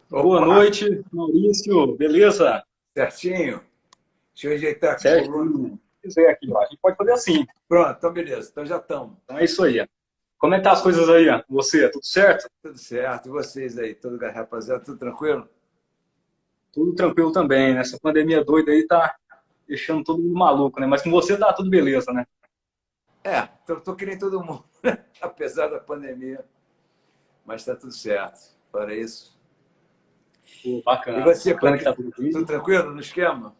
Boa Opa, noite, Maurício. Beleza? certinho? Deixa eu ajeitar aqui a coluna. Certinho. Pois é, aqui, ó. A gente pode fazer assim. Pronto, então beleza. Então já estamos. Então é isso aí. Como é que tá as coisas aí, ó? Com você, tudo certo? Tudo certo. E vocês aí, tudo, rapaziada, tudo tranquilo? Tudo tranquilo também, né? Essa pandemia doida aí tá deixando todo mundo maluco, né? Mas com você tá tudo beleza, né? Tô que nem todo mundo, né? Apesar da pandemia, mas tá tudo certo. Para isso. Pô, E bacana. você, por Bacana que aqui, tá tudo tudo bem. tranquilo no esquema?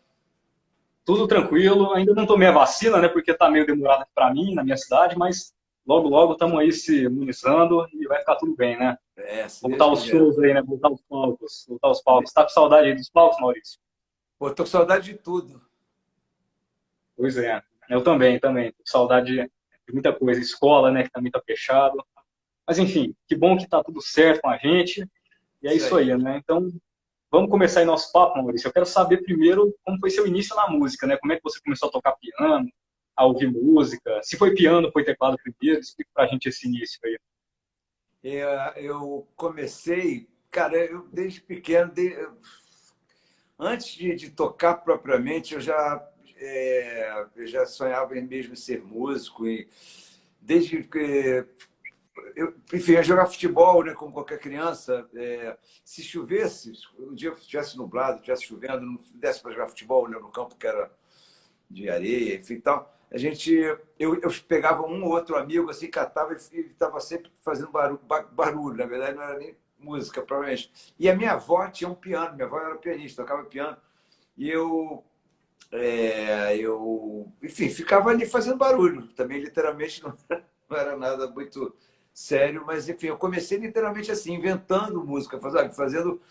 Tudo tranquilo. Ainda não tomei a vacina, né? Porque tá meio demorado aqui pra mim, na minha cidade, mas logo, logo estamos aí se imunizando e vai ficar tudo bem, né? Se Voltar Deus aos quiser. shows aí, né? Voltar aos palcos. Voltar aos palcos. Tá com saudade aí dos palcos, Maurício? Pô, tô com saudade de tudo. Pois é, eu também, também. Tô com saudade de muita coisa. Escola, né, que também tá fechado. Mas enfim, que bom que tá tudo certo com a gente. E é Isso isso aí. aí, né? Então, vamos começar aí nosso papo, Maurício. Eu quero saber primeiro como foi seu início na música, né? Como é que você começou a tocar piano, a ouvir música? Se foi piano, foi teclado primeiro? Explica pra gente esse início aí. Eu comecei, cara, eu desde pequeno, antes de tocar propriamente, eu já sonhava em mesmo ser músico. E desde que enfim, eu jogava futebol, né, como qualquer criança. Se chovesse, o dia estivesse nublado, estivesse chovendo, não desse para jogar futebol, né, no campo que era de areia, enfim, tal. Eu pegava um ou outro amigo, assim, catava e estava sempre fazendo barulho. Na verdade, não era nem música, provavelmente. E a minha avó tinha um piano, minha avó era pianista, tocava piano. E enfim, ficava ali fazendo barulho. Também, literalmente, não era nada muito sério, mas, enfim, eu comecei literalmente assim, inventando música, fazendo,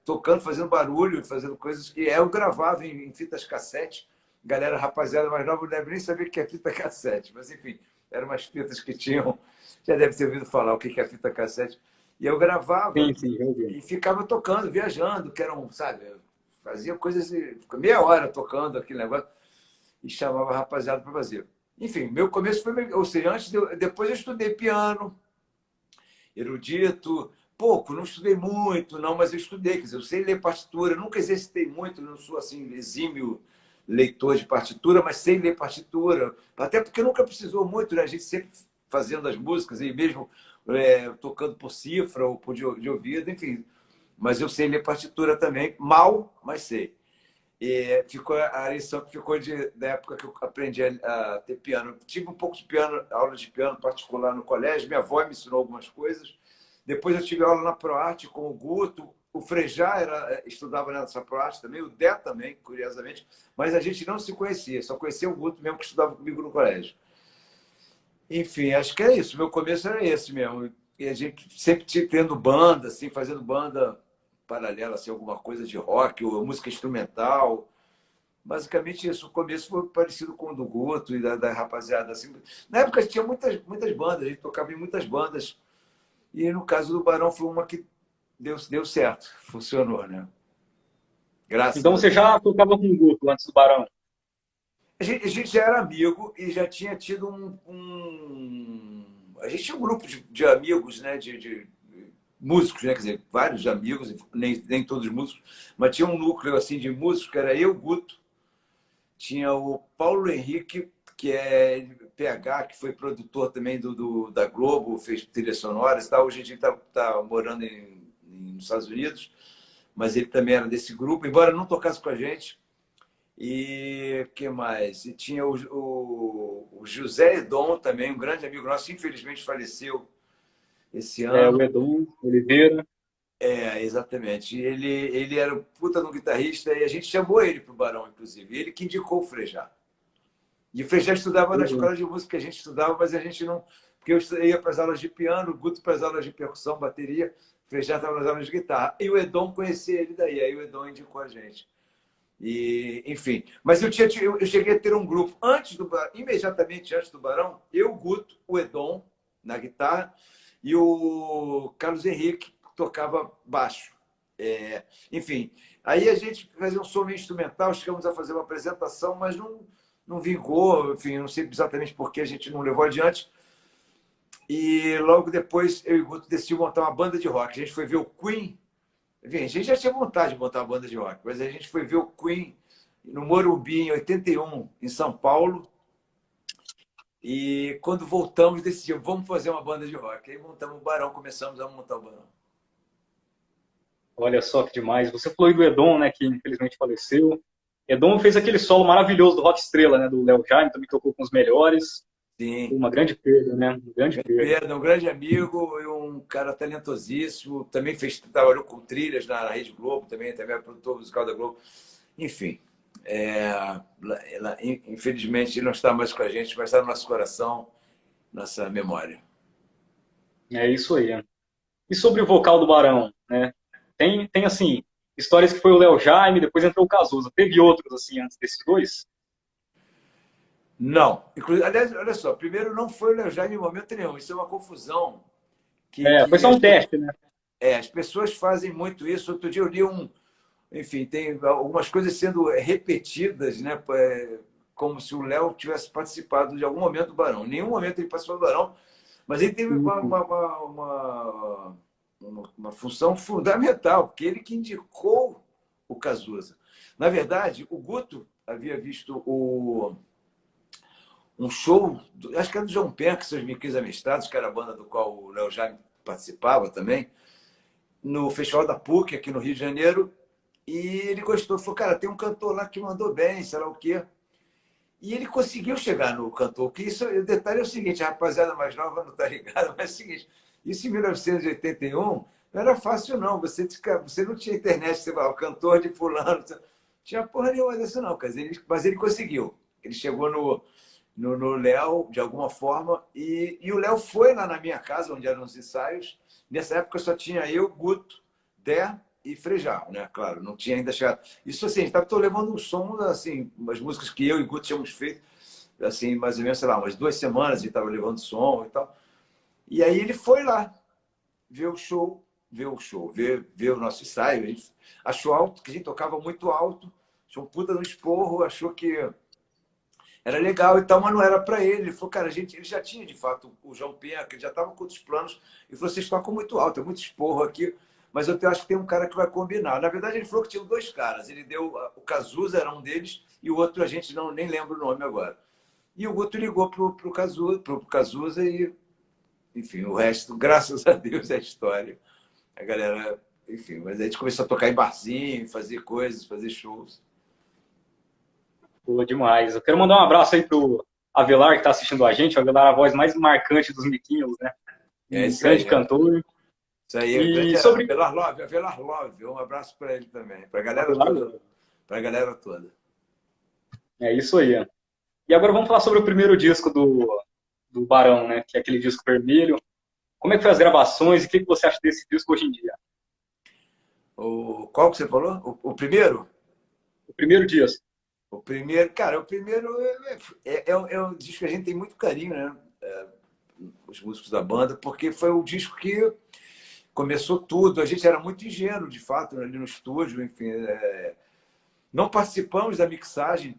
tocando, fazendo barulho, fazendo coisas que eu gravava em fitas cassete. Galera, rapaziada mais nova, não deve nem saber o que é fita cassete, mas, enfim, eram umas fitas que tinham, já deve ter ouvido falar o que é fita cassete. E eu gravava Sim, sim, eu vi. e ficava tocando, viajando, que eram, sabe, fazia coisas, meia hora tocando aquele negócio e chamava a rapaziada para fazer. Enfim, meu começo foi, ou seja, depois eu estudei piano, erudito, pouco, não estudei muito, não, mas eu estudei, quer dizer, eu sei ler partitura, nunca exercitei muito, não sou assim exímio leitor de partitura, mas sei ler partitura, até porque nunca precisou muito, né? A gente sempre fazendo as músicas e mesmo tocando por cifra ou de ouvido, enfim. Mas eu sei ler partitura também, mal, mas sei. E ficou a lição que ficou da época que eu aprendi a ter piano. Tive um pouco de piano, aula de piano particular no colégio. Minha avó me ensinou algumas coisas. Depois eu tive aula na ProArte com o Guto. O Frejá estudava nessa ProArte também, o Dé também, curiosamente. Mas a gente não se conhecia, só conhecia o Guto mesmo que estudava comigo no colégio. Enfim, acho que é isso. Meu começo era esse mesmo. E a gente sempre tendo banda, assim, fazendo banda paralela, assim, alguma coisa de rock ou música instrumental. Basicamente isso. O começo foi parecido com o do Guto e da rapaziada. Assim. Na época tinha muitas bandas, a gente tocava em muitas bandas. E no caso do Barão foi uma que deu certo, funcionou, né? Graças Então a você Deus. já tocava com o grupo antes do Barão? A gente já era amigo e já tinha tido a gente tinha um grupo de amigos, né? De músicos, né? Quer dizer, vários amigos, nem todos músicos, mas tinha um núcleo assim de músicos, que era eu, Guto, tinha o Paulo Henrique, que é PH, que foi produtor também da Globo, fez trilhas sonoras e tal. Hoje a gente está morando nos Estados Unidos, mas ele também era desse grupo, embora não tocasse com a gente. E que mais? E tinha o José Edom também, um grande amigo nosso, infelizmente faleceu esse É, o ano. Edu Oliveira. Exatamente. Ele era um puta no guitarrista e a gente chamou ele para o Barão, inclusive. Ele que indicou o Frejá. E o Frejá estudava na Pois escola de música que a gente estudava, mas a gente não. Porque eu ia para as aulas de piano, o Guto para as aulas de percussão, bateria, o Frejá estava nas aulas de guitarra. E o Edom conhecia ele daí, aí o Edom indicou a gente. E, enfim. Mas eu cheguei a ter um grupo imediatamente antes do Barão, eu, o Guto, o Edom na guitarra e o Carlos Henrique que tocava baixo. Enfim, aí a gente fazia um som meio instrumental, chegamos a fazer uma apresentação, mas não vingou, enfim, não sei exatamente por que a gente não levou adiante. E logo depois eu e o Guto decidimos montar uma banda de rock. A gente foi ver o Queen Enfim, a gente já tinha vontade de montar uma banda de rock, mas a gente foi ver o Queen no Morumbi em 81, em São Paulo. E quando voltamos, decidimos, vamos fazer uma banda de rock. Aí montamos o Barão, começamos a montar o Barão. Olha só que demais. Você falou aí do Edom, né, que infelizmente faleceu. Edom fez aquele solo maravilhoso do Rock Estrela, né, do Léo Jaime, também tocou com os melhores. Sim. Uma grande perda, né? Uma grande perda. Pedro, um grande amigo e um cara talentosíssimo. Também trabalhou com trilhas na Rede Globo, também é produtor musical da Globo. Enfim, infelizmente ele não está mais com a gente, mas está no nosso coração, nossa memória. É isso aí. E sobre o vocal do Barão, né? Tem assim, histórias que foi o Léo Jaime, depois entrou o Cazuza. Teve outros, assim, antes desses dois? Não. Aliás, olha só, primeiro não foi o Léo Jaime em momento nenhum. Isso é uma confusão Foi que só um teste, né? as pessoas fazem muito isso. Outro dia eu li enfim, tem algumas coisas sendo repetidas, né? Como se o Léo tivesse participado de algum momento do Barão. Em nenhum momento ele participou do Barão, mas ele teve uma função fundamental, porque ele que indicou o Cazuza. Na verdade, o Guto havia visto um show, acho que era do João Penca, seus Miquis Amestados, que era a banda do qual o Léo Jaime participava também, no Festival da PUC, aqui no Rio de Janeiro, e ele gostou. Falou, cara, tem um cantor lá que mandou bem, sei lá o quê. E ele conseguiu chegar no cantor. Que isso, o detalhe é o seguinte, a rapaziada mais nova não está ligada, mas é o seguinte, isso em 1981 não era fácil, não. Você não tinha internet, você vai, o cantor de fulano, não tinha porra nenhuma disso, não. Mas ele conseguiu. Ele chegou no Léo, de alguma forma, e o Léo foi lá na minha casa, onde eram os ensaios. Nessa época só tinha eu, Guto, Dé e Frejá, né? Claro, não tinha ainda chegado. Isso assim, estava levando um som, assim, umas músicas que eu e Guto tínhamos feito, assim, mais ou menos, sei lá, umas 2 semanas e estava levando som e tal. E aí ele foi lá ver o show, ver o nosso ensaio. A gente achou alto, que a gente tocava muito alto, achou um puta no esporro, achou que era legal e tal, mas não era para ele. Ele falou, cara, ele já tinha, de fato, o João Penca, ele já estava com outros planos. Ele falou, vocês tocam muito alto, é muito esporro aqui, mas eu acho que tem um cara que vai combinar. Na verdade, ele falou que tinha 2 caras. Ele deu, o Cazuza era um deles, e o outro a gente nem lembra o nome agora. E o Guto ligou pro Cazuza e, enfim, o resto, graças a Deus, é história. A galera, enfim, mas a gente começou a tocar em barzinho, fazer coisas, fazer shows. Pô, demais. Eu quero mandar um abraço aí pro Avelar, que está assistindo a gente. O Avelar é a voz mais marcante dos Miquinhos, né? É Um isso aí. grande cantor. Isso aí, E sobre... Avelar Love. Um abraço para ele também, para a galera Avelar, toda. Para a galera toda. é isso aí. E agora vamos falar sobre o primeiro disco do Barão, né? Que é aquele disco vermelho. Como é que foi as gravações e o que você acha desse disco hoje em dia? Qual que você falou? O primeiro? O primeiro disco. O primeiro, cara, o primeiro é um disco que a gente tem muito carinho, né? Os músicos da banda, porque foi o disco que começou tudo. A gente era muito ingênuo, de fato, ali no estúdio, enfim. Não participamos da mixagem,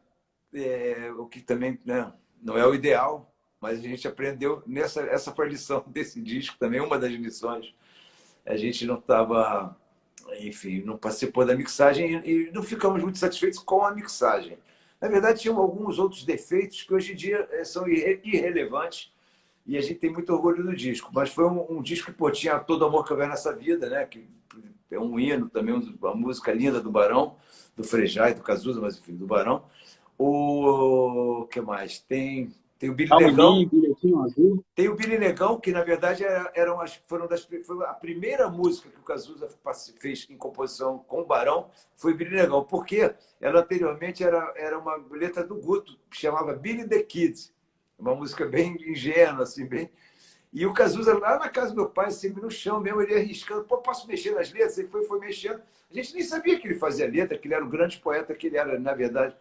o que também, né, não é o ideal, mas a gente aprendeu essa foi a lição desse disco também, uma das lições. A gente não estava, enfim, não participou da mixagem e não ficamos muito satisfeitos com a mixagem. Na verdade, tinham alguns outros defeitos que hoje em dia são irrelevantes e a gente tem muito orgulho do disco. Mas foi um disco que, pô, tinha Todo Amor Que Houver Nessa Vida, né? Que é um hino também, uma música linda do Barão, do Frejá e do Cazuza, mas enfim, do Barão. O que mais? Tem o Billy Negão. Tem o Billy Negão, que na verdade foi a primeira música que o Cazuza fez em composição com o Barão, foi Billy Negão, porque ela anteriormente era uma letra do Guto, que chamava Billy the Kid, uma música bem ingênua, assim, bem. E o Cazuza, lá na casa do meu pai, sempre no chão mesmo, ele ia arriscando, pô, posso mexer nas letras? Ele foi mexendo. A gente nem sabia que ele fazia letra, que ele era o grande poeta que ele era, na verdade.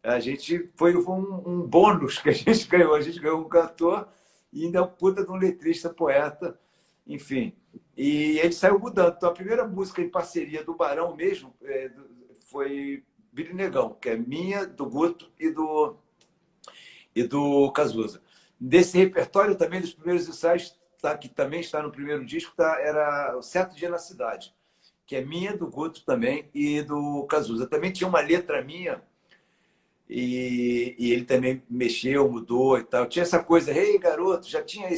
A gente foi um bônus que a gente ganhou. A gente ganhou um cantor e ainda um puta de um letrista, poeta, enfim. E ele saiu mudando. Então, a primeira música em parceria do Barão mesmo foi Billy Negão, que é minha, do Guto e do Cazuza. Desse repertório também, dos primeiros ensaios, que também está no primeiro disco, era o Certo Dia na Cidade, que é minha, do Guto também e do Cazuza. Também tinha uma letra minha e ele também mexeu, mudou e tal. Tinha essa coisa, ei, garoto, já tinha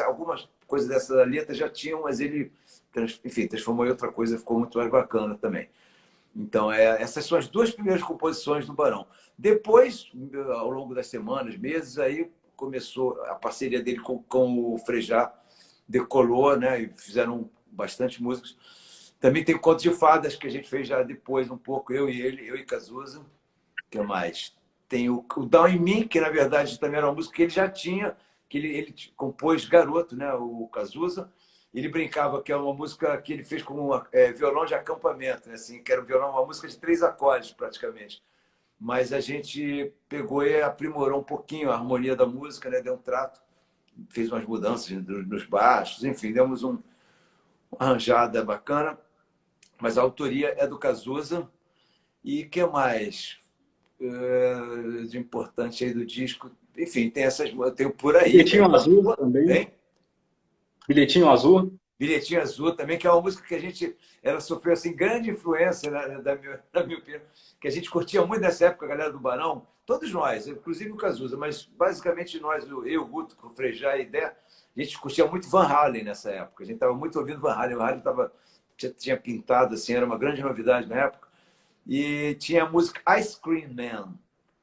algumas coisas dessa letra, já tinham, mas ele, enfim, transformou em outra coisa, ficou muito mais bacana também. Então, essas são as duas primeiras composições do Barão. Depois, ao longo das semanas, meses, aí começou a parceria dele com o Frejá, decolou, né? E fizeram bastante músicas. Também tem Conto de Fadas, que a gente fez já depois um pouco, eu e ele, eu e Cazuza. O que mais? Tem o Down em Mim, que na verdade também era uma música que ele já tinha, que ele compôs garoto, né? O Cazuza. Ele brincava que é uma música que ele fez com violão de acampamento, né? Assim, que era um violão, uma música de 3 acordes praticamente. Mas a gente pegou e aprimorou um pouquinho a harmonia da música, né? Deu um trato, fez umas mudanças nos baixos, enfim, demos uma arranjada bacana. Mas a autoria é do Cazuza. E o que mais de importante aí do disco? Enfim, tem essas, tem o Por Aí. Bilhetinho Azul também. Hein? Bilhetinho Azul. Bilhetinho Azul também, que é uma música que ela sofreu assim, grande influência, né, da minha opinião, que a gente curtia muito nessa época, a galera do Barão, todos nós, inclusive o Cazuza, mas basicamente nós, eu, o Guto, o Frejá e a Ideia, a gente curtia muito Van Halen nessa época, a gente estava muito ouvindo Van Halen, o Van Halen tinha pintado, assim, era uma grande novidade na época, e tinha a música Ice Cream Man,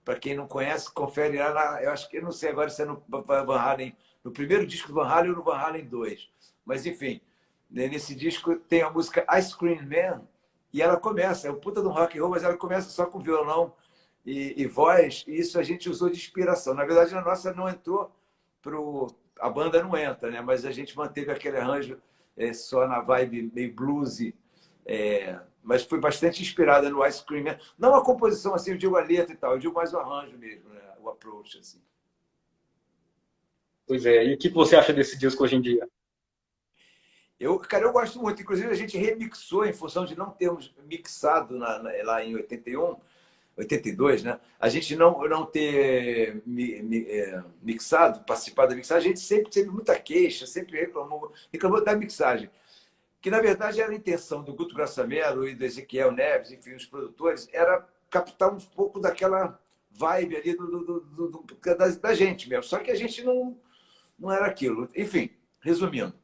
para quem não conhece, confere lá, eu acho que, eu não sei agora se é no Van Halen, no primeiro disco do Van Halen ou no Van Halen 2, mas enfim, nesse disco tem a música Ice Cream Man e ela começa, é um puta de um rock and roll, mas ela começa só com violão e voz, e isso a gente usou de inspiração. Na verdade, a nossa não entrou a banda não entra, né? Mas a gente manteve aquele arranjo só na vibe meio bluesy, mas foi bastante inspirada no Ice Cream Man. Não a composição, assim, eu digo a letra e tal, eu digo mais o arranjo mesmo, né? O approach, assim. Pois é, e o que você acha desse disco hoje em dia? Cara, eu gosto muito. Inclusive, a gente remixou em função de não termos mixado lá em 81, 82, né? A gente não ter mixado, participado da mixagem, a gente sempre teve muita queixa, sempre reclamou da mixagem. Que, na verdade, era a intenção do Guto Grassamelo e do Ezequiel Neves, enfim, os produtores, era captar um pouco daquela vibe ali da gente mesmo. Só que a gente não era aquilo. Enfim, resumindo.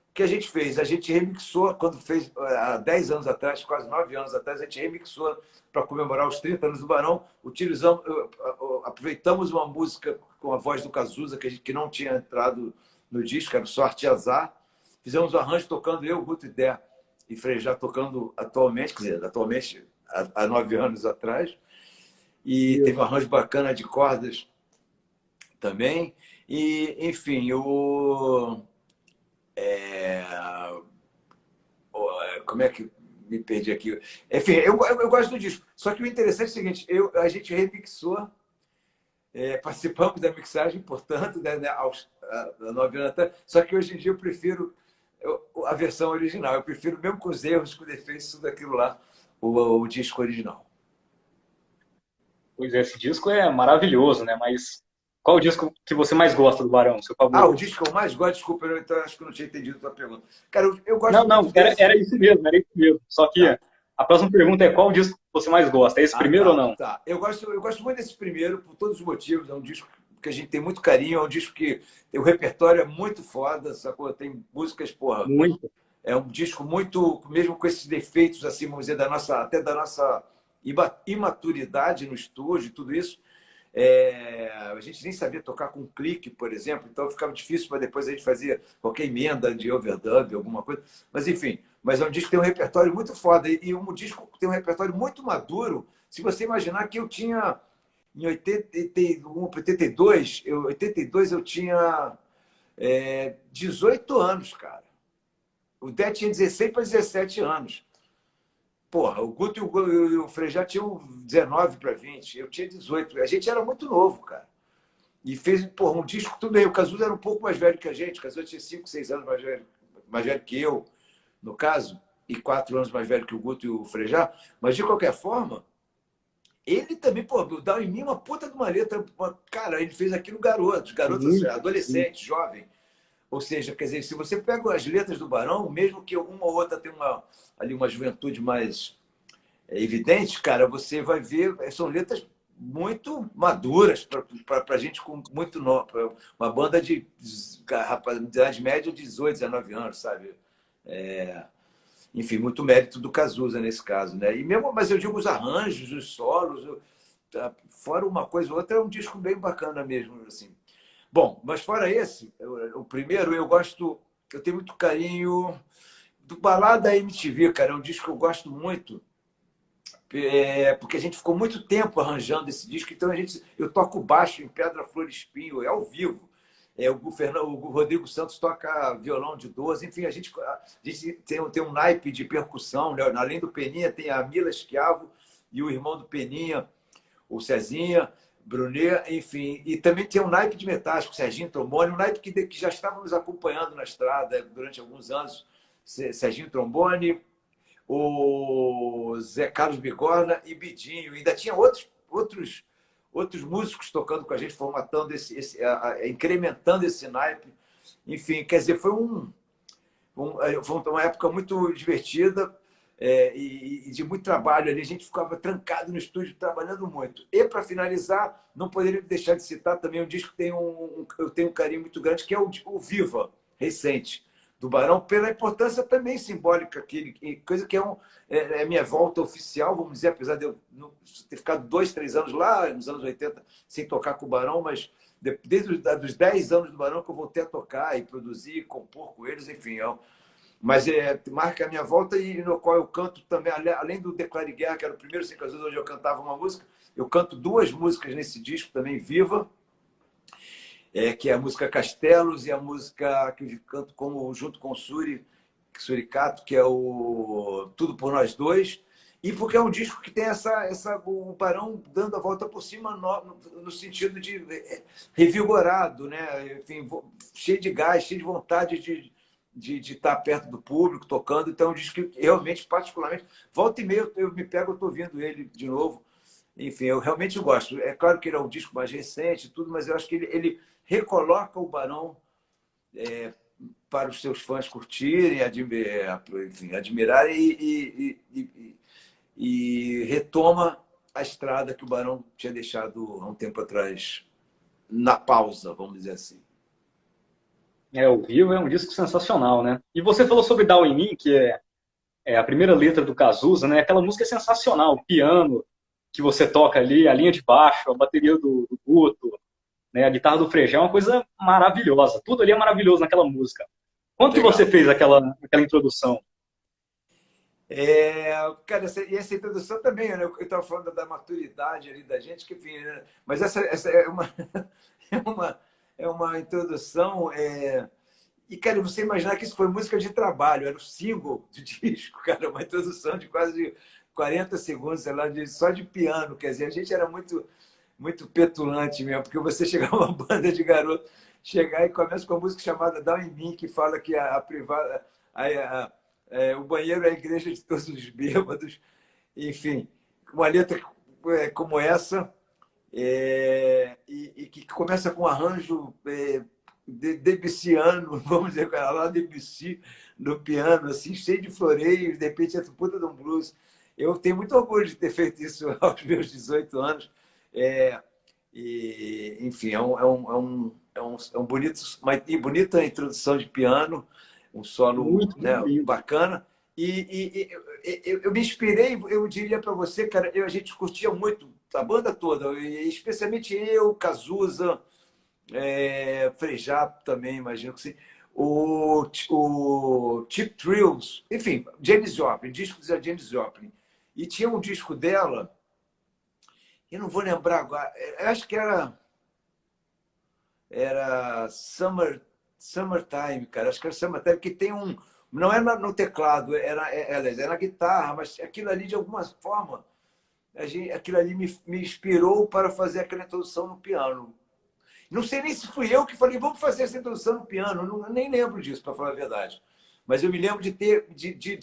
O que a gente fez? A gente remixou, quando fez, há 10 anos atrás, quase 9 anos atrás, a gente remixou para comemorar os 30 anos do Barão. Aproveitamos uma música com a voz do Cazuza, que não tinha entrado no disco, era Sorte e Azar. Fizemos o arranjo tocando eu, Guto e Dé, e Frejá tocando atualmente, quer dizer, atualmente, há 9 anos atrás. E teve um arranjo bacana de cordas também. E, enfim, como é que me perdi aqui? Enfim, eu gosto do disco. Só que o interessante é o seguinte, a gente remixou, participamos da mixagem, portanto, né, aos 9 anos atrás, só que hoje em dia eu prefiro a versão original. Eu prefiro, mesmo com os erros, com defeitos, tudo aquilo lá, o disco original. Pois é, esse disco é maravilhoso, né? Mas qual o disco que você mais gosta do Barão, seu favorito? O disco que eu mais gosto, desculpa, então acho que eu não tinha entendido a tua pergunta. Cara, eu gosto Não, muito desse. era isso mesmo, era isso mesmo. Só que a próxima pergunta é qual o disco que você mais gosta? É esse primeiro ou não? Tá. Eu gosto muito desse primeiro, por todos os motivos. É um disco que a gente tem muito carinho, é um disco que o repertório é muito foda, sacou? Tem músicas, porra. Muito. É um disco muito, mesmo com esses defeitos, assim, vamos dizer, até da nossa imaturidade no estúdio, tudo isso. A gente nem sabia tocar com clique, por exemplo, então ficava difícil para depois a gente fazer qualquer emenda de overdub, alguma coisa. Mas, enfim, é um disco que tem um repertório muito foda. E um disco que tem um repertório muito maduro. Se você imaginar que eu tinha, em 81, 82 eu tinha 18 anos, cara. O Dé tinha 16 para 17 anos. Porra, o Guto e o Frejá tinham 19 para 20, eu tinha 18. A gente era muito novo, cara. E fez, porra, um disco, tudo bem. O Cazuza era um pouco mais velho que a gente. O Cazuza tinha 5, 6 anos mais velho que eu, no caso, e 4 anos mais velho que o Guto e o Frejá. Mas, de qualquer forma, ele também, pô, dá em mim uma puta de uma letra. Cara, ele fez aquilo garotos, assim, adolescente, jovem. Ou seja, quer dizer, se você pega as letras do Barão, mesmo que uma ou outra tenha ali uma juventude mais evidente, cara, você vai ver, são letras muito maduras para gente com muito nova, uma banda de idade média de 18, 19 anos, sabe? Enfim, muito mérito do Cazuza nesse caso, né? E mesmo, mas eu digo os arranjos, os solos, fora uma coisa ou outra, é um disco bem bacana mesmo, assim. Bom, mas fora esse, o primeiro eu tenho muito carinho do Balada MTV, cara, é um disco que eu gosto muito, porque a gente ficou muito tempo arranjando esse disco, então eu toco baixo em Pedra Flor Espinho, é ao vivo. O Rodrigo Santos toca violão de 12, enfim, a gente tem um naipe de percussão, né? Além do Peninha, tem a Mila Schiavo e o irmão do Peninha, o Cezinha, Brunet, enfim, e também tem um naipe de metais, com o Serginho Trombone, um naipe que já estava nos acompanhando na estrada durante alguns anos, Serginho Trombone, o Zé Carlos Bigorna e Bidinho. Ainda tinha outros músicos tocando com a gente, formatando incrementando esse naipe. Enfim, quer dizer, foi uma época muito divertida e de muito trabalho ali. A gente ficava trancado no estúdio, trabalhando muito. E, para finalizar, não poderia deixar de citar também um disco que eu tenho um carinho muito grande, que é o Viva, recente, do Barão, pela importância também simbólica, coisa que é a minha volta oficial, vamos dizer, apesar de eu ter ficado 2, 3 anos lá, nos anos 80, sem tocar com o Barão, mas desde os 10 anos do Barão que eu voltei a tocar e produzir, compor com eles, enfim. Mas marca a minha volta e no qual eu canto também, além do Declare Guerra, que era o primeiro Sem Casusa onde eu cantava uma música, eu canto 2 músicas nesse disco também, Viva, que é a música Castelos e a música que eu canto junto com o Suricato, que é o Tudo por Nós Dois, e porque é um disco que tem o Barão dando a volta por cima no sentido de revigorado, né? Enfim, cheio de gás, cheio de vontade de estar perto do público, tocando. Então, é um disco que realmente, particularmente, volta e meia eu me pego, eu estou ouvindo ele de novo. Enfim, eu realmente gosto. É claro que ele é um disco mais recente, tudo, mas eu acho que ele recoloca o Barão para os seus fãs curtirem, enfim, admirarem e retoma a estrada que o Barão tinha deixado há um tempo atrás na pausa, vamos dizer assim. O Vivo é um disco sensacional, né? E você falou sobre Down in Me, que é a primeira letra do Cazuza, né? Aquela música é sensacional, o piano que você toca ali, a linha de baixo, a bateria do Guto, né? A guitarra do Frejão, é uma coisa maravilhosa. Tudo ali é maravilhoso naquela música. Quando que você fez aquela introdução? Cara, essa introdução também, né? Eu estava falando da maturidade ali da gente, que enfim, né? Mas essa é uma introdução. E, cara, você imaginar que isso foi música de trabalho, era o single do disco, cara, uma introdução de quase 40 segundos, sei lá, só de piano. Quer dizer, a gente era muito, muito petulante mesmo, porque você chegar uma banda de garoto, chegar e começa com uma música chamada Down in Me, que fala que a privada. O banheiro é a igreja de todos os bêbados, enfim, uma letra como essa, e que começa com um arranjo debussiano, vamos dizer, lá Debussy no piano, assim, cheio de floreios, de repente é puta de um blues. Eu tenho muito orgulho de ter feito isso aos meus 18 anos. Enfim, é um bonita introdução de piano, um solo Muito, né, muito lindo. bacana. Eu me inspirei, eu diria para você, cara, a gente curtia muito, a banda toda, especialmente eu, Cazuza, Frejá também, imagino que sim, o Cheap Thrills, enfim, Janis Joplin, discos da Janis Joplin. E tinha um disco dela, eu não vou lembrar agora, eu acho que era Summertime, cara. Acho que era Summertime, que tem um. Não é no teclado, era na guitarra, mas aquilo ali, de alguma forma, aquilo ali me inspirou para fazer aquela introdução no piano. Não sei nem se fui eu que falei, vamos fazer essa introdução no piano. Não, nem lembro disso, para falar a verdade. Mas eu me lembro de ter de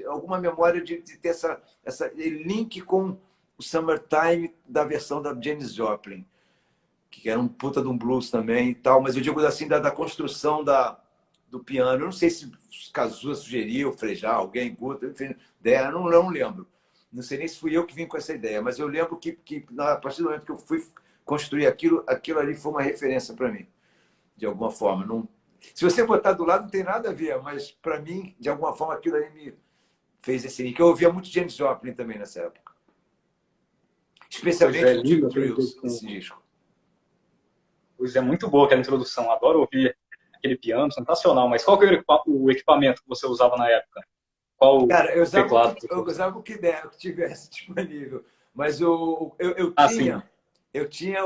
alguma memória de ter essa link com o Summertime da versão da Janis Joplin. que era um puta de um blues também e tal, mas eu digo assim, da construção do piano. Eu não sei se Cazuza sugeriu, Frejá, alguém, Guto, enfim, ideia, eu não lembro. Não sei nem se fui eu que vim com essa ideia, mas eu lembro que a partir do momento que eu fui construir aquilo ali foi uma referência para mim, de alguma forma. Não, se você botar do lado, não tem nada a ver, mas para mim, de alguma forma, aquilo ali me fez esse link. Eu ouvia muito Janis Joplin também nessa época. Pois é, Especialmente o lindo Deep aquele Thrills, disco. esse disco. Pois é, muito boa aquela introdução. Adoro ouvir aquele piano, sensacional. Mas qual que era o equipamento que você usava na época? Qual o Cara, teclado que você eu usava? usava o que der, o que tivesse disponível. Mas eu Ah, sim. tinha,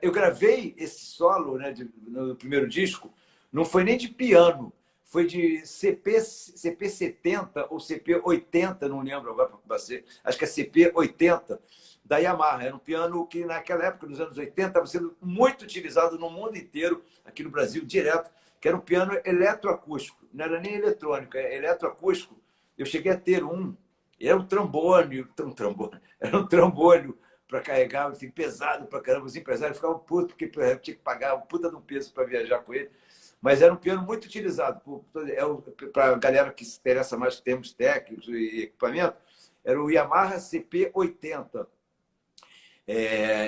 eu gravei esse solo, né, no primeiro disco, não foi nem de piano, foi de CP70 ou CP80, não lembro agora para ser, acho que é CP80 da Yamaha. Era um piano que naquela época, nos anos 80, estava sendo muito utilizado no mundo inteiro, aqui no Brasil direto, que era um piano eletroacústico, não era nem eletrônico, é eletroacústico. Eu cheguei a ter um, era um trombone, era um trombone para carregar, assim, pesado para caramba. Os empresários ficavam putos, porque eu tinha que pagar um puta de um peso para viajar com ele. Mas era um piano muito utilizado para a galera que se interessa mais em termos técnicos e equipamento. Era o Yamaha CP80.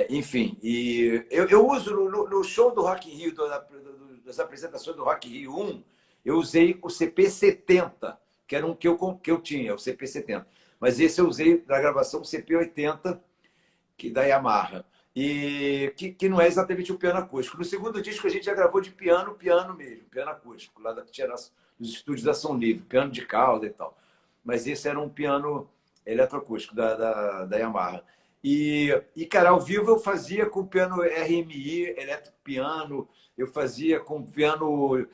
Enfim, e eu uso no show do Rock in Rio, das apresentações do Rock in Rio 1, eu usei o CP70, que era um que eu tinha, o CP70. Mas esse eu usei na gravação o CP80, que da Yamaha. E que não é exatamente o piano acústico. No segundo disco a gente já gravou de piano mesmo, piano acústico, lá que tinha nos estúdios da Som Livre, piano de cauda e tal. Mas esse era um piano eletroacústico da Yamaha. Cara, ao vivo eu fazia com piano RMI, elétrico piano, eu fazia com piano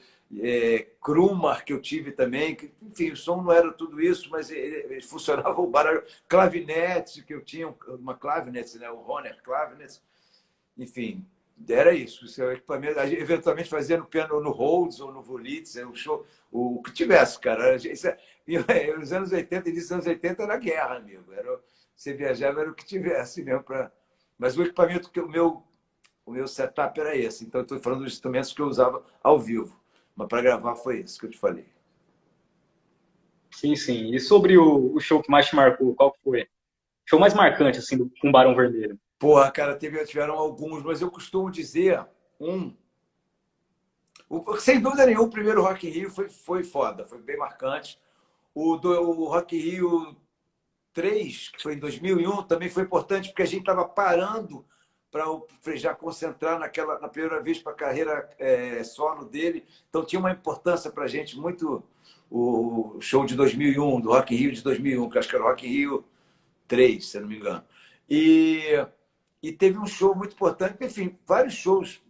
Krumar, que eu tive também. Enfim, o som não era tudo isso, mas ele funcionava o barulho. Clavinete, que eu tinha uma clavinete, né? O Hohner Clavinete. Enfim, era isso. O equipamento, eventualmente fazia no piano, no Rhodes ou no Wurlitzer, o show, o que tivesse, cara. Nos anos 80, início dos anos 80 era guerra, amigo. Você viajava, era o que tivesse mesmo. Mas o equipamento, o meu setup era esse. Então, eu estou falando dos instrumentos que eu usava ao vivo. Mas para gravar foi isso que eu te falei. Sim, sim. E sobre o show que mais te marcou, qual que foi? Show mais marcante, assim, com Barão Vermelho. Porra, cara, tiveram alguns, mas eu costumo dizer um. Sem dúvida nenhuma, o primeiro Rock in Rio foi foda, foi bem marcante. O Rock in Rio 3, que foi em 2001, também foi importante, porque a gente estava parando para o Frejá concentrar na primeira vez para a carreira solo dele. Então tinha uma importância para a gente muito o show de 2001, do Rock in Rio de 2001, que acho que era o Rock in Rio 3, se eu não me engano. E teve um show muito importante, enfim, vários shows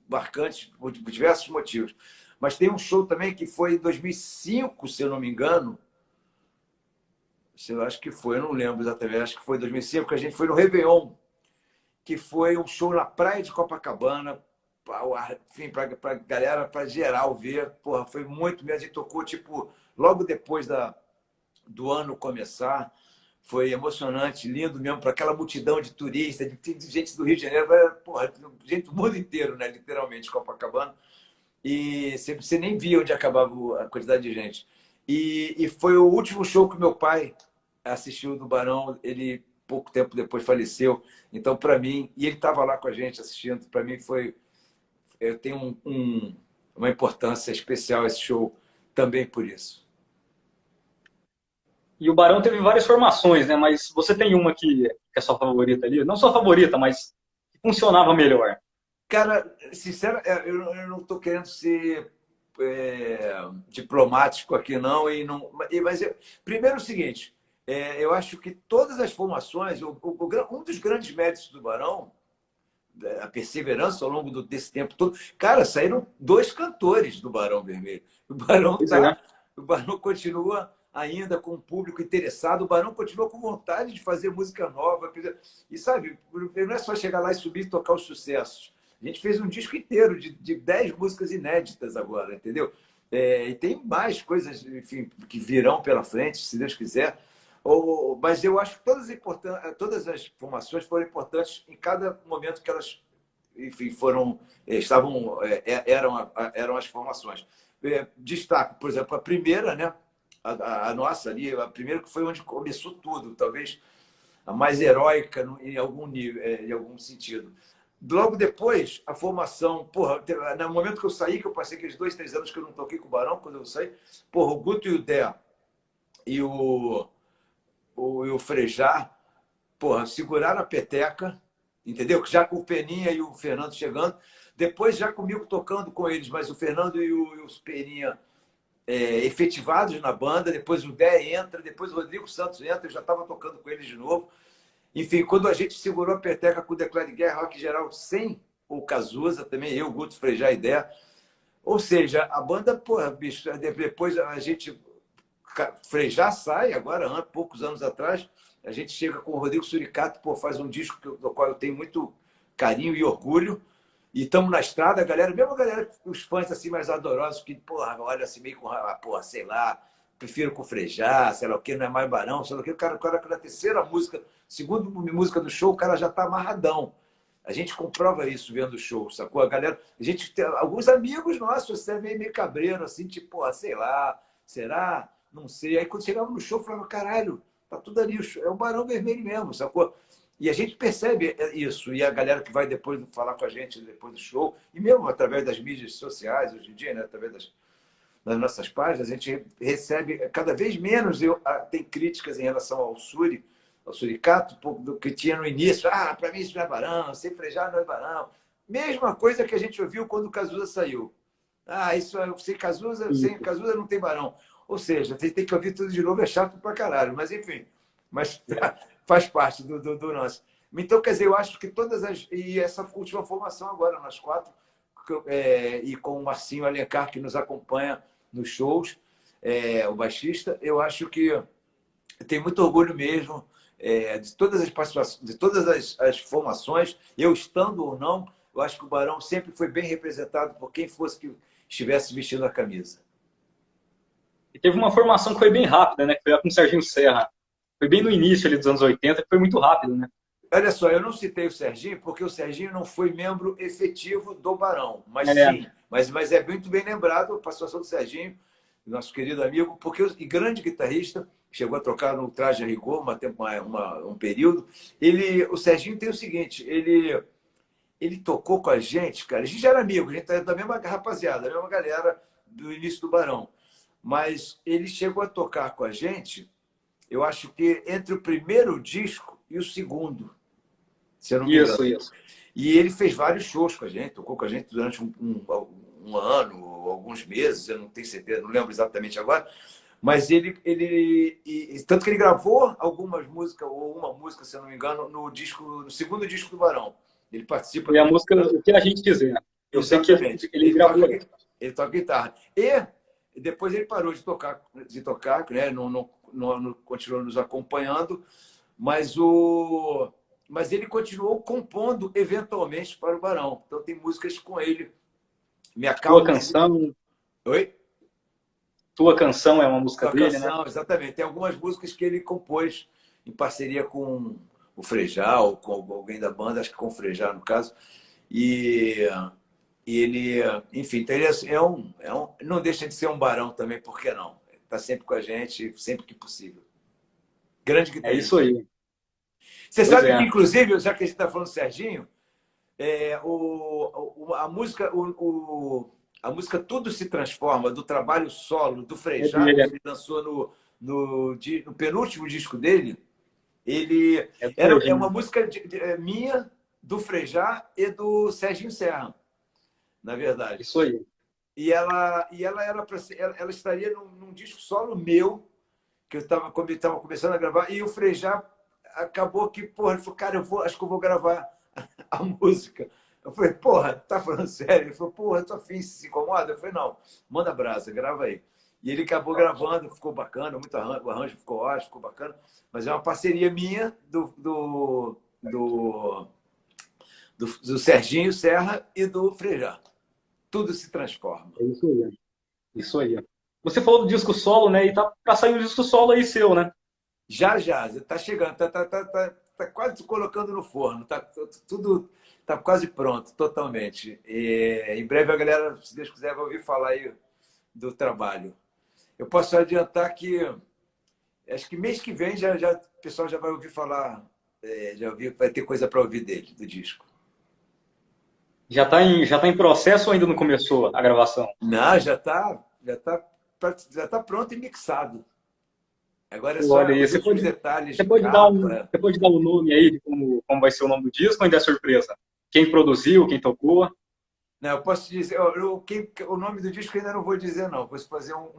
marcantes por diversos motivos. Mas tem um show também que foi em 2005, se eu não me engano. Eu acho que foi, eu não lembro exatamente, acho que foi em 2005, que a gente foi no Réveillon, que foi um show na praia de Copacabana, enfim, para a galera, para geral ver. Porra, foi muito mesmo. A gente tocou, tipo, logo depois do ano começar. Foi emocionante, lindo mesmo, para aquela multidão de turistas, de gente do Rio de Janeiro, porra, gente do mundo inteiro, né? Literalmente, Copacabana. E você nem via onde acabava a quantidade de gente. E foi o último show que meu pai assistiu do Barão. Ele, pouco tempo depois, faleceu. Então, para mim, e ele estava lá com a gente assistindo, para mim foi. Eu tenho uma importância especial esse show também por isso. E o Barão teve várias formações, né? Mas você tem uma que é sua favorita ali? Não sua favorita, mas que funcionava melhor. Cara, sinceramente, eu não estou querendo ser diplomático aqui, não. Mas primeiro é o seguinte: eu acho que todas as formações, um dos grandes méritos do Barão, a perseverança ao longo desse tempo todo, cara, saíram dois cantores do Barão Vermelho. Pois é. O Barão continua ainda com o público interessado, o Barão continua com vontade de fazer música nova. E sabe, não é só chegar lá e subir e tocar os sucessos. A gente fez um disco inteiro de 10 músicas inéditas agora, entendeu? E tem mais coisas, enfim, que virão pela frente, se Deus quiser. Mas eu acho que todas as formações foram importantes em cada momento que elas enfim, eram as formações. Destaco, por exemplo, a primeira, né? A nossa ali, a primeira que foi onde começou tudo, talvez a mais heróica em algum nível, em algum sentido. Logo depois, a formação, porra, no momento que eu saí, que eu passei aqueles 2, 3 anos que eu não toquei com o Barão, quando eu saí, porra, o Guto e o Dé e o Frejá, porra, seguraram a peteca, entendeu? Já com o Peninha e o Fernando chegando, depois já comigo tocando com eles, mas o Fernando e o Peninha efetivados na banda, depois o Dé entra, depois o Rodrigo Santos entra, eu já estava tocando com eles de novo. Enfim, quando a gente segurou a peteca com o Declare Guerra, Rock Geral, sem o Cazuza, também eu, Guto, Frejá e Dé. Ou seja, a banda, porra, bicho, depois a gente... Frejá sai, agora, poucos anos atrás, a gente chega com o Rodrigo Suricato, pô, faz um disco do qual eu tenho muito carinho e orgulho, e estamos na estrada, a galera, mesmo a galera, os fãs assim mais ardorosos, que, porra, olha assim meio com, porra, sei lá, prefiro com Frejá, sei lá o que, não é mais Barão, sei lá o que, o cara na terceira música, segunda música do show, o cara já tá amarradão. A gente comprova isso vendo o show, sacou? A galera, a gente tem alguns amigos nossos, você é meio cabreiro, assim, tipo, porra, sei lá, será? Não sei. Aí quando chegava no show, eu falava, caralho, tá tudo ali, é o Barão Vermelho mesmo, sacou? E a gente percebe isso. E a galera que vai depois falar com a gente, depois do show, e mesmo através das mídias sociais, hoje em dia, né? Através das nossas páginas, a gente recebe cada vez menos. Tem críticas em relação ao Suricato, do que tinha no início. Ah, para mim isso não é Barão, sem Frejá não é Barão. Mesma coisa que a gente ouviu quando o Cazuza saiu. Ah, isso sem Cazuza não tem Barão. Ou seja, você tem que ouvir tudo de novo, é chato pra caralho. Mas, enfim, mas faz parte do nosso. Então, quer dizer, eu acho que todas as... E essa última formação agora, nós 4, e com o Marcinho Alencar, que nos acompanha nos shows, o baixista, eu acho que tem muito orgulho mesmo de todas as participações, de todas as formações, eu estando ou não, eu acho que o Barão sempre foi bem representado por quem fosse que estivesse vestindo a camisa. E teve uma formação que foi bem rápida, né? Que foi com o Serginho Serra. Foi bem no início ali dos anos 80, que foi muito rápido, né? Olha só, eu não citei o Serginho, porque o Serginho não foi membro efetivo do Barão. Mas sim, mas é muito bem lembrado a participação do Serginho, nosso querido amigo, porque e grande guitarrista, chegou a tocar no Traje a Rigor um período. O Serginho tem o seguinte, ele tocou com a gente, cara, a gente já era amigo, a gente era da mesma rapaziada, da mesma galera do início do Barão. Mas ele chegou a tocar com a gente, eu acho que entre o primeiro disco e o segundo, se eu não me engano. Isso. E ele fez vários shows com a gente, tocou com a gente durante um ano, alguns meses, eu não tenho certeza, não lembro exatamente agora. Mas tanto que ele gravou algumas músicas, ou uma música, se eu não me engano, no segundo disco do Barão. Ele participa... E a música, o que a gente quiser. Eu sei que ele gravou. Ele toca guitarra. E depois ele parou de tocar, né? não continuou nos acompanhando, mas ele continuou compondo eventualmente para o Barão. Então tem músicas com ele. Tua Canção. Oi? Tua Canção é uma música dele, né? Exatamente. Tem algumas músicas que ele compôs em parceria com o Frejá ou com alguém da banda, acho que com o Frejá, no caso. E ele, enfim, então ele não deixa de ser um Barão também, por que não? Está sempre com a gente, sempre que possível. Grande guitarrista. É isso aí. Você sabe que, inclusive, já que a gente está falando do Serginho, a música Tudo Se Transforma, do trabalho solo do Frejá, que ele lançou no penúltimo disco dele, é uma música minha, do Frejá e do Serginho Serra, na verdade. Isso aí. E ela estaria num disco solo meu, que eu estava começando a gravar, e o Frejá acabou que, porra, ele falou, cara, acho que eu vou gravar a música. Eu falei, porra, tá falando sério? Ele falou, porra, eu tô afim, se incomoda? Eu falei, não, manda brasa, grava aí. E ele acabou gravando, ficou bacana, muito arranjo, o arranjo ficou ótimo, ficou bacana, mas é uma parceria minha do Serginho Serra e do Frejá. Tudo se transforma. É isso aí. Isso aí. Você falou do disco solo, né? E tá pra sair um disco solo aí seu, né? Já, tá chegando. quase colocando no forno. Tudo tá quase pronto, totalmente. E, em breve a galera, se Deus quiser, vai ouvir falar aí do trabalho. Eu posso adiantar que acho que mês que vem o pessoal já vai ouvir falar, vai ter coisa para ouvir dele, do disco. Já tá em processo ou ainda não começou a gravação? Não, já tá pronto e mixado. Agora é Olha só aí, os últimos detalhes de você capa. pode dar o nome aí de como vai ser o nome do disco ou ainda é surpresa? Quem produziu, quem tocou? Não, eu posso dizer, o nome do disco eu ainda não vou dizer, não. Posso fazer um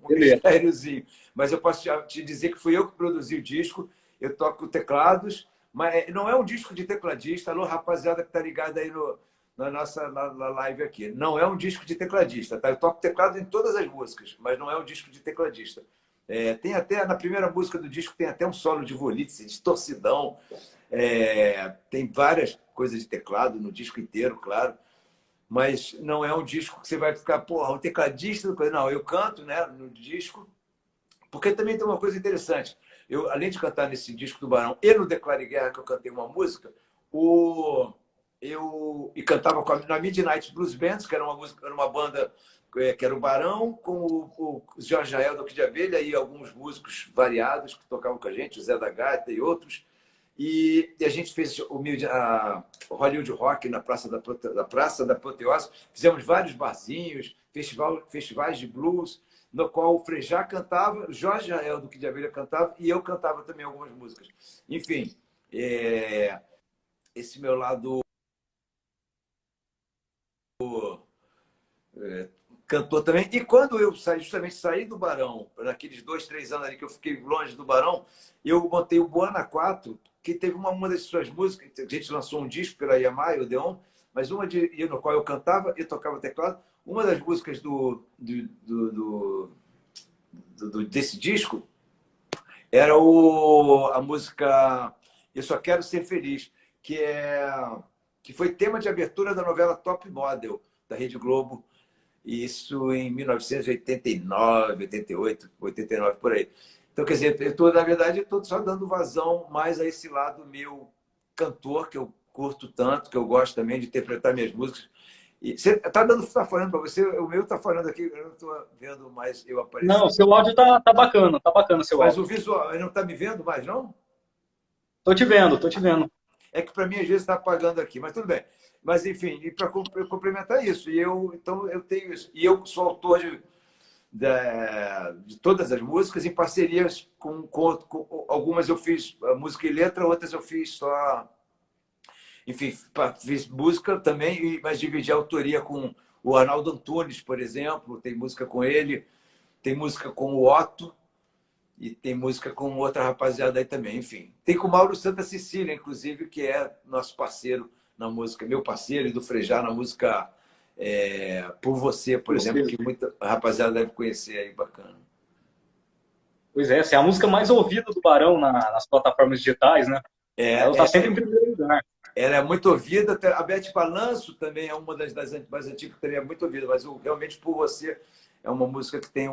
Beleza. mistériozinho. Mas eu posso te dizer que fui eu que produzi o disco. Eu toco teclados, mas não é um disco de tecladista. Alô, rapaziada que tá ligada aí na nossa na live aqui. Não é um disco de tecladista, tá? Eu toco teclado em todas as músicas, mas não é um disco de tecladista. Tem até, na primeira música do disco, tem até um solo de Wurlitzer, distorcidão. Tem várias coisas de teclado no disco inteiro, claro. Mas não é um disco que você vai ficar, porra, um tecladista. Não, eu canto, né, no disco. Porque também tem uma coisa interessante. Eu, além de cantar nesse disco do Barão e no Declare Guerra, que eu cantei uma música, eu cantava na Midnight Blues Bands, que era uma banda que era o Barão, com o Jorge Jael do Kid de Abelha e alguns músicos variados que tocavam com a gente, o Zé da Gaita e outros. E a gente fez o Hollywood Rock na Praça da Apoteose. Fizemos vários barzinhos, festivais de blues, no qual o Frejá cantava, o Jorge Jael do Kid de Abelha cantava e eu cantava também algumas músicas. Enfim, esse meu lado cantor também. E quando eu justamente saí do Barão, naqueles 2, 3 anos ali que eu fiquei longe do Barão, eu montei o Buana 4, que teve uma das suas músicas, a gente lançou um disco pela Yamaha, o Odeon, mas no qual eu cantava e tocava teclado. Uma das músicas desse disco era a música Eu Só Quero Ser Feliz, que foi tema de abertura da novela Top Model, da Rede Globo, isso em 1989, 88, 89, por aí. Então, quer dizer, na verdade, eu estou só dando vazão mais a esse lado meu cantor, que eu curto tanto, que eu gosto também de interpretar minhas músicas. E você tá falando para você, o meu está falando aqui, eu não estou vendo mais eu Não, aparecer. seu áudio tá bacana seu Mas o áudio. visual, ele não está me vendo mais, não? Tô te vendo, tô te vendo. É que para mim às vezes está apagando aqui, mas tudo bem. Mas enfim, e para complementar isso, então eu tenho isso. E eu sou autor de todas as músicas em parcerias com algumas eu fiz música e letra, outras eu fiz só. Enfim, fiz música também, mas dividi a autoria com o Arnaldo Antunes, por exemplo, tem música com ele, tem música com o Otto. E tem música com outra rapaziada aí também, enfim. Tem com o Mauro Santa Cecília, inclusive, que é nosso parceiro na música, meu parceiro e do Frejá na música Por Você, por exemplo, que muita rapaziada deve conhecer aí, bacana. Pois é, essa é a música mais ouvida do Barão nas plataformas digitais, né? Ela tá sempre em primeiro lugar. Ela é muito ouvida, a Beth Balanço também é uma das mais antigas, que também é muito ouvida, mas realmente Por Você é uma música que tem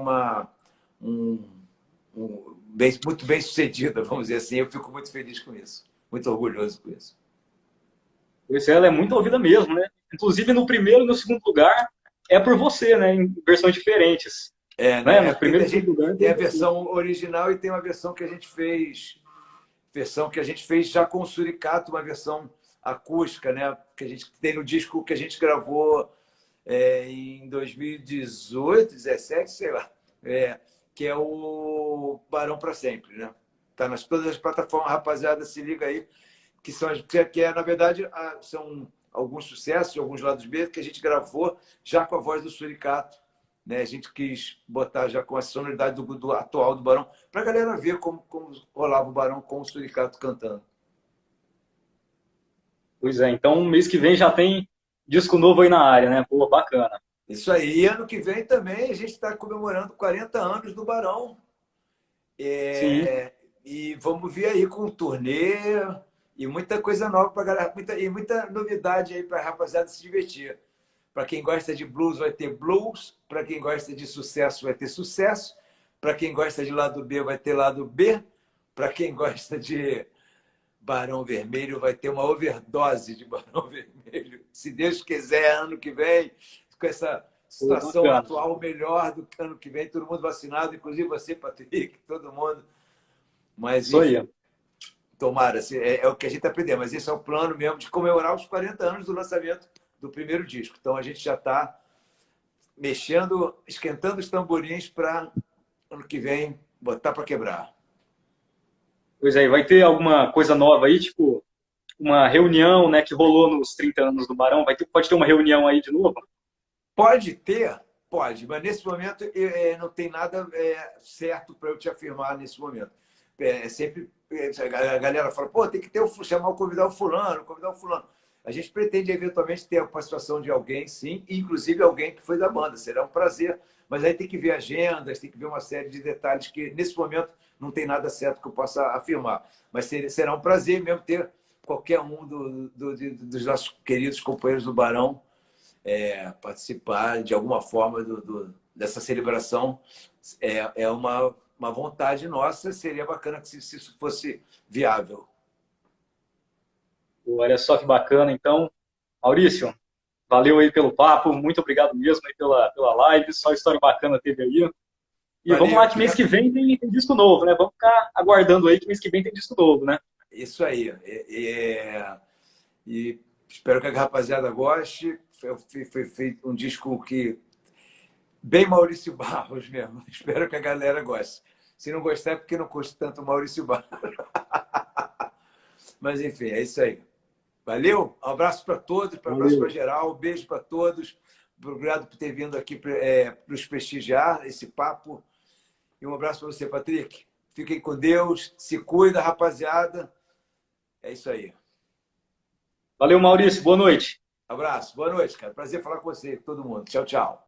muito bem sucedida, vamos dizer assim. Eu fico muito feliz com isso, muito orgulhoso com isso. Pois é, ela é muito ouvida mesmo, né? Inclusive no primeiro e no segundo lugar é Por Você, né? Em versões diferentes. Né? No primeiro e segundo lugar tem a versão original e tem uma versão que a gente fez, já com o Suricato, uma versão acústica, né? Que a gente tem no disco que a gente gravou em 2018, 17, sei lá. Que é o Barão para Sempre, né? Tá nas todas as plataformas, rapaziada, se liga aí, na verdade, são alguns sucessos, alguns lados B que a gente gravou já com a voz do Suricato, né? A gente quis botar já com a sonoridade do atual do Barão, para a galera ver como rolava o Barão com o Suricato cantando. Pois é, então mês que vem já tem disco novo aí na área, né? Pô, bacana. Isso aí. E ano que vem também a gente está comemorando 40 anos do Barão. Sim. E vamos vir aí com um turnê e muita coisa nova para galera, muita novidade aí para a rapaziada se divertir. Para quem gosta de blues vai ter blues, para quem gosta de sucesso vai ter sucesso, para quem gosta de lado B vai ter lado B, para quem gosta de Barão Vermelho vai ter uma overdose de Barão Vermelho. Se Deus quiser, ano que vem, com essa Pô, situação bacana. atual melhor do que ano que vem, todo mundo vacinado, inclusive você, Patrick, todo mundo. Mas, Isso enfim, aí. tomara, assim, é o que a gente está pedindo, mas esse é o plano mesmo de comemorar os 40 anos do lançamento do primeiro disco. Então a gente já está mexendo, esquentando os tamborins para ano que vem botar para quebrar. Pois é, vai ter alguma coisa nova aí, tipo, uma reunião, né, que rolou nos 30 anos do Barão, pode ter uma reunião aí de novo? Pode ter, pode, mas nesse momento não tem nada certo para eu te afirmar nesse momento. Sempre a galera fala, pô, tem que ter chamar, convidar o fulano, convidar o fulano. A gente pretende eventualmente ter a participação de alguém, sim, inclusive alguém que foi da banda. Será um prazer, mas aí tem que ver agendas, tem que ver uma série de detalhes que nesse momento não tem nada certo que eu possa afirmar. Mas será um prazer mesmo ter qualquer um dos nossos queridos companheiros do Barão participar de alguma forma dessa celebração. É uma vontade nossa, seria bacana que se isso fosse viável. Pô, olha só que bacana, então. Maurício, valeu aí pelo papo, muito obrigado mesmo aí pela live, só história bacana teve aí. E vamos Valeu, lá que mês que vem tem disco novo, né? Vamos ficar aguardando aí que mês que vem tem disco novo, né? isso aí. E espero que a rapaziada goste. Foi feito um disco que bem Maurício Barros mesmo. Espero que a galera goste. Se não gostar é porque não curte tanto Maurício Barros. Mas enfim, é isso aí. Valeu? Um abraço para todos, um abraço para Valeu. geral, um beijo para todos. Obrigado por ter vindo aqui para nos prestigiar esse papo. E um abraço para você, Patrick. Fiquem com Deus, se cuida, rapaziada. É isso aí. Valeu, Maurício, boa noite. Abraço, boa noite, cara. Prazer falar com você, todo mundo. Tchau, tchau.